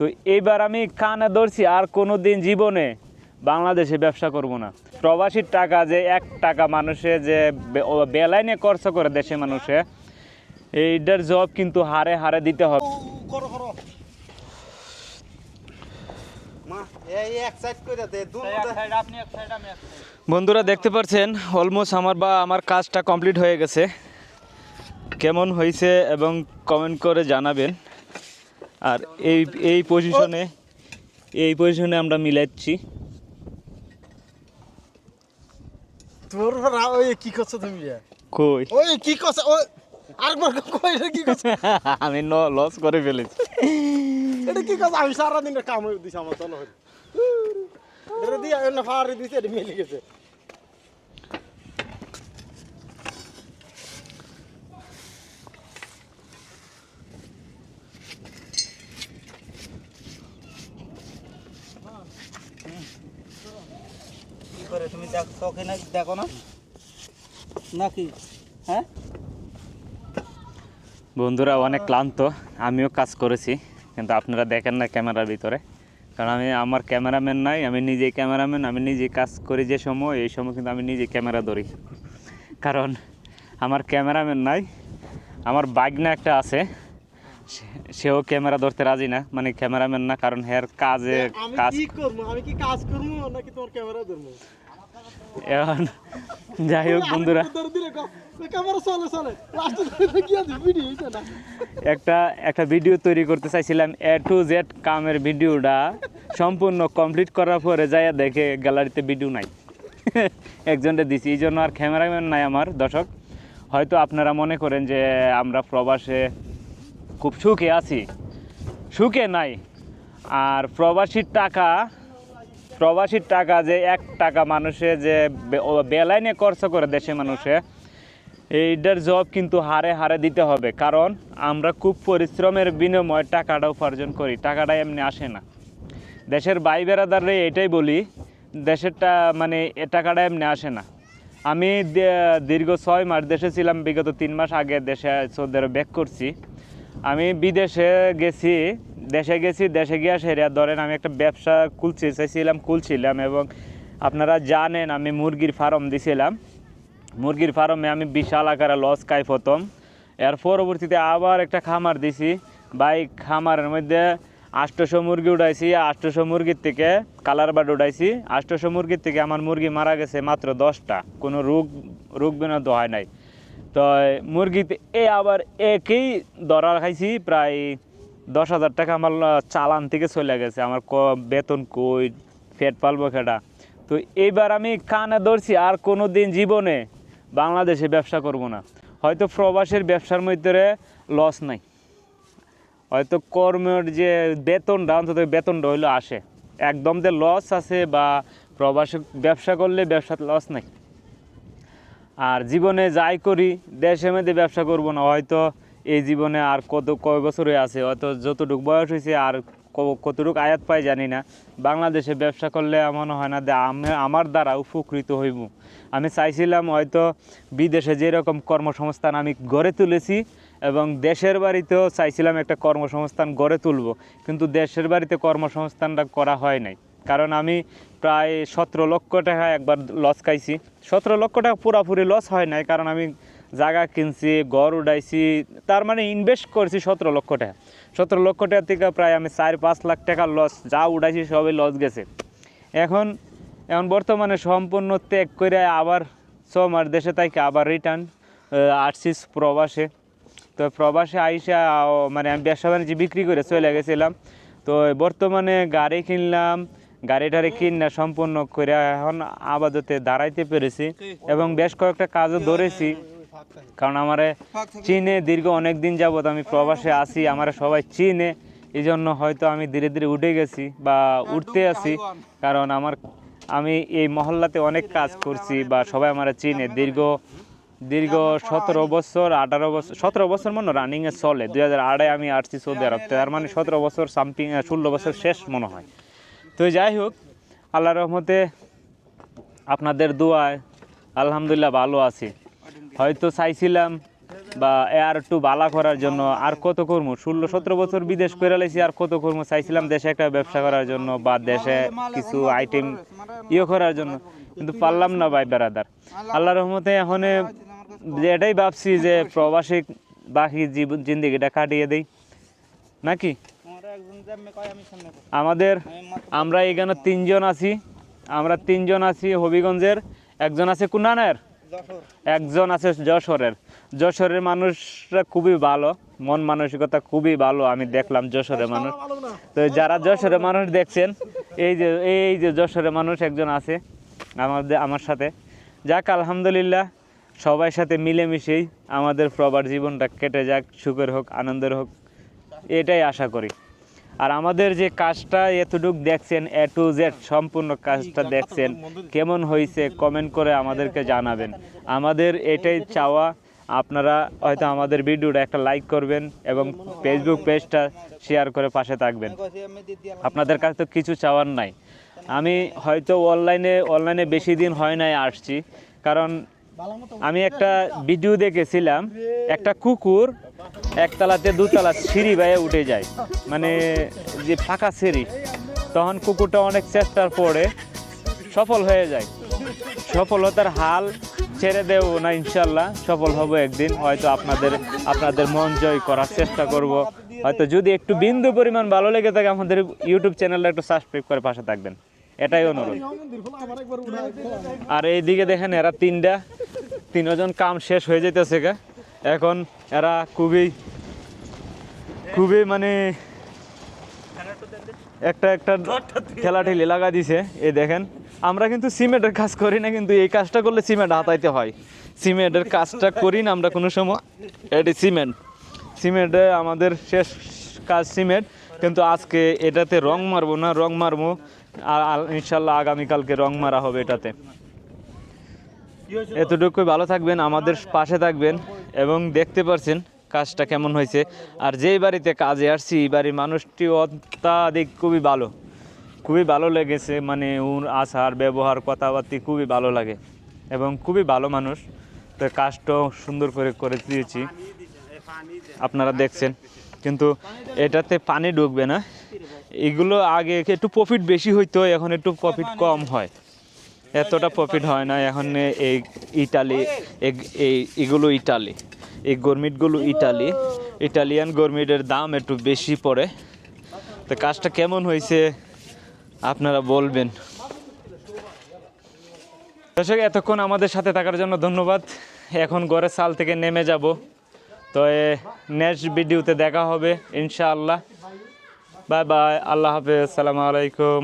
তো এইবার আমি কানে ধরছি আর কোনো দিন জীবনে বাংলাদেশে ব্যবসা করব না। প্রবাসীর টাকা যে 1 টাকা মানুষে যে বেলাইনে খরচ করে দেশে মানুষে, এইটার জব কিন্তু হারে হারে দিতে হবে। বন্ধুরা দেখতে পাচ্ছেন অলমোস্ট আমার কাজটা কমপ্লিট হয়ে গেছে। কেমন হয়েছে এবং কমেন্ট করে জানাবেন। আর এই পজিশনে আমরা মিলাচ্ছি। তোর ওই কি করছ তুমি? কই ওই কি করছ? ওই আরেকবার কই রে কি করছ? আমি লস করে ফেলেছি। এটা কি করছ? আমি সারা দিন কাম দিছি আমার চলো হই। এটা দিয়া না ফারে দিছে এটা মিলে গেছে। কি করে তুমি চোখে না দেখো না নাকি? হ্যাঁ বন্ধুরা অনেক ক্লান্ত, আমিও কাজ করেছি কিন্তু আপনারা দেখেন না ক্যামেরার ভিতরে, কারণ আমার ক্যামেরাম্যান নাই, আমি নিজেই ক্যামেরাম্যান। আমি নিজেই কাজ করি যে সময়, এই সময় কিন্তু আমি নিজেই ক্যামেরা ধরি, কারণ আমার ক্যামেরাম্যান নাই। আমার বাইকনা একটা আছে, সেও ক্যামেরা ধরতে রাজি না, মানে ক্যামেরাম্যান না, কারণ হের কাজে কাজ। আমি কি কাজ করবো নাকি তোমার ক্যামেরা ধরবো? এখন যাই হোক বন্ধুরা, একটা ভিডিও তৈরি করতে চাইছিলাম, A to Z কামের ভিডিওটা সম্পূর্ণ কমপ্লিট করার পরে যাইয়া দেখে গ্যালারিতে ভিডিও নাই। একজনটা দিছি, এই জন্য আর ক্যামেরাম্যান নাই আমার। দর্শক হয়তো আপনারা মনে করেন যে আমরা প্রবাসে খুব সুখে আছি, সুখে নাই। আর প্রবাসীর টাকা যে 1 টাকা মানুষে যে বেলাইনে খরচ করে দেশে মানুষে, এইটার জব কিন্তু হারে হারে দিতে হবে, কারণ আমরা খুব পরিশ্রমের বিনিময়ে টাকাটা উপার্জন করি। টাকাটা এমনি আসে না। দেশের ভাই বেড়াদাররে এটাই বলি, দেশেরটা মানে এ টাকাটা এমনি আসে না। আমি দীর্ঘ 6 মাস দেশে ছিলাম, বিগত 3 মাস আগে দেশে সৌদি আরব ব্যাক করছি। আমি বিদেশে গেছি, দেশে গিয়া সেরা ধরেন আমি একটা ব্যবসা খুলছিলাম এবং আপনারা জানেন আমি মুরগির ফার্ম দিছিলাম। মুরগির ফার্মে আমি বিশাল আকারে লস খাই প্রথম। এর পরবর্তীতে আবার একটা খামার দিছি, খামারের মধ্যে 800 মুরগি উঠাইছি। 800 মুরগির থেকে কালার বার্ড উঠাইছি। 800 মুরগির থেকে আমার মুরগি মারা গেছে মাত্র 10টা, কোনো রোগ বিনোদ হয় নাই। তো মুরগিতে আবার একই ধরা খাইছি, প্রায় 10,000 টাকা আমার চালান থেকে চলে গেছে। আমার বেতন কই, পেট পালবো খেটা। তো এইবার আমি কানে ধরছি আর কোনো দিন জীবনে বাংলাদেশে ব্যবসা করব না। হয়তো প্রবাসের ব্যবসার মধ্যে লস নাই, হয়তো কর্মের যে বেতনটা, অন্তত বেতনটা হইলো আসে। একদম যে লস আছে বা প্রবাসে ব্যবসা করলে ব্যবসাতে লস নাই। আর জীবনে যাই করি দেশের মধ্যে ব্যবসা করব না। হয়তো এই জীবনে আর কয় বছরে আছে, হয়তো যতটুকু বয়স হয়েছে আর কতটুকু আয়াত পাই জানি না। বাংলাদেশে ব্যবসা করলে এমন হয় না যে আমার দ্বারা উপকৃত হইব। আমি চাইছিলাম হয়তো বিদেশে যেরকম কর্মসংস্থান আমি গড়ে তুলেছি, এবং দেশের বাড়িতেও চাইছিলাম একটা কর্মসংস্থান গড়ে তুলব, কিন্তু দেশের বাড়িতে কর্মসংস্থানটা করা হয় নাই। কারণ আমি প্রায় 17 লক্ষ টাকা একবার লস খাইছি। 17 লক্ষ টাকা পুরোপুরি লস হয় নাই, কারণ আমি জায়গা কিনছি, ঘর উঠাইছি, তার মানে ইনভেস্ট করছি 17 লক্ষ টাকা। 17 লক্ষ টাকা থেকে প্রায় আমি 4-5 লাখ টাকার লস, যা উঠাইছি সবই লস গেছে। এখন বর্তমানে সম্পূর্ণ ত্যাগ করে আবার 6 মাস দেশে থেকে আবার রিটার্ন আসছি প্রবাসে। তো প্রবাসে আইসা মানে আমি ব্যবসা বাণিজ্য বিক্রি করে চলে গেছিলাম। তো বর্তমানে গাড়ি কিনলাম, গাড়িটারে কিনা সম্পূর্ণ করে এখন আপাতত দাঁড়াইতে পেরেছি এবং বেশ কয়েকটা কাজও ধরেছি। কারণ আমারে চীনে দীর্ঘ অনেক দিন যাবত আমি প্রবাসে আছি, আমারা সবাই চীনে, এই জন্য হয়তো আমি ধীরে ধীরে উঠে গেছি বা উঠতে আছি। কারণ আমি এই মহল্লাতে অনেক কাজ করছি বা সবাই আমরা চীনে দীর্ঘ 17 বছর 18 বছর 17 বছর মনে রানিংয়ে চলে। 2008-এ আমি আসছি সৌদি আরব, তার মানে 17 বছর সামথিং, 16 বছর শেষ মনে হয়। তো যাই হোক, আল্লাহর রহমতে আপনাদের দোয়ায় আলহামদুলিল্লাহ ভালো আছি। হয়তো চাইছিলাম বা আর একটু বালা করার জন্য আর কত করবো, 16-17 বছর বিদেশ করে লাইছি, আর কত করবো। চাইছিলাম দেশে একটা ব্যবসা করার জন্য বা দেশে কিছু আইটেম করার জন্য, কিন্তু পারলাম না ভাই বেড়াদার। আল্লাহর রহমতে এখন এটাই ভাবছি যে প্রবাসী বাকি জীবন জিন্দিগিটা কাটিয়ে দেই নাকি। আমরা এখানে 3 জন আছি, আমরা 3 জন আছি হবিগঞ্জের, একজন আছে কুনানের, একজন আছে যশোরের মানুষরা খুবই ভালো, মন মানসিকতা খুবই ভালো। আমি দেখলাম যশোরের মানুষ, তো যারা যশোরের মানুষ দেখছেন, এই যে যশোরের মানুষ একজন আছে আমার সাথে। যাক আলহামদুলিল্লাহ, সবার সাথে মিলেমিশেই আমাদের প্রবাস জীবনটা কেটে যাক, সুখের হোক, আনন্দের হোক, এটাই আশা করি। আর আমাদের যে কাজটা এতটুক দেখছেন, A to Z সম্পূর্ণ কাজটা দেখছেন, কেমন হয়েছে কমেন্ট করে আমাদেরকে জানাবেন। আমাদের এটাই চাওয়া, আপনারা হয়তো আমাদের ভিডিওটা একটা লাইক করবেন এবং ফেসবুক পেজটা শেয়ার করে পাশে থাকবেন। আপনাদের কাছে তো কিছু চাওয়ার নাই। আমি হয়তো অনলাইনে বেশি দিন হয় নাই আসছি, কারণ আমি একটা ভিডিও দেখেছিলাম, একটা কুকুর একতলাতে 2তলা সিঁড়ি বাইয়ে উঠে যায়, মানে যে ফাঁকা সিঁড়ি, তখন কুকুরটা অনেক চেষ্টার পরে সফল হয়ে যায়। সফলতার হাল ছেড়ে দেব না, ইনশাল্লাহ সফল হব একদিন। হয়তো আপনাদের মন জয় করার চেষ্টা করব। হয়তো যদি একটু বিন্দু পরিমাণ ভালো লেগে থাকে, আমাদের ইউটিউব চ্যানেলটা একটু সাবস্ক্রাইব করে পাশে থাকবেন, এটাই অনুরোধ। আর এইদিকে দেখেন এরা 3জন কাম শেষ হয়ে যেতেছে গা, এখন এরা খুবই মানে একটা ঠেলাঠেলি লাগা দিছে। এই দেখেন, আমরা কিন্তু সিমেন্টের কাজ করি না, কিন্তু এই কাজটা করলে সিমেন্ট হাতাইতে হয়। সিমেন্টের কাজটা করি না আমরা কোনো সময়, এটি সিমেন্টে আমাদের শেষ কাজ সিমেন্ট। কিন্তু আজকে এটাতে রং মারবো না, রং মারবো ইনশাল্লাহ আগামীকালকে রং মারা হবে এটাতে। এতটুকুই, ভালো থাকবেন, আমাদের পাশে থাকবেন এবং দেখতে পারছেন কাজটা কেমন হয়েছে। আর যেই বাড়িতে কাজে আসছি, এই বাড়ির মানুষটি অত্যাধিক খুবই ভালো লেগেছে, মানে ওর আচার ব্যবহার কথাবার্তা খুবই ভালো লাগে এবং খুবই ভালো মানুষ। তো কাজটাও সুন্দর করে দিয়েছি, আপনারা দেখছেন। কিন্তু এটাতে পানি ঢুকবে না, এগুলো আগে একটু প্রফিট বেশি হইতো, এখন একটু প্রফিট কম হয়, এতটা প্রফিট হয় না এখন। এই এগুলো ইটালি, এই গরমিটগুলো ইটালিয়ান গরমিটের দাম একটু বেশি পড়ে। তো কাজটা কেমন হয়েছে আপনারা বলবেন। দর্শক, এতক্ষণ আমাদের সাথে থাকার জন্য ধন্যবাদ। এখন ঘরের সাল থেকে নেমে যাব, তো নেক্সট ভিডিওতে দেখা হবে ইনশাআল্লাহ। বাই বাই, আল্লাহ হাফেজ, আসসালামু আলাইকুম।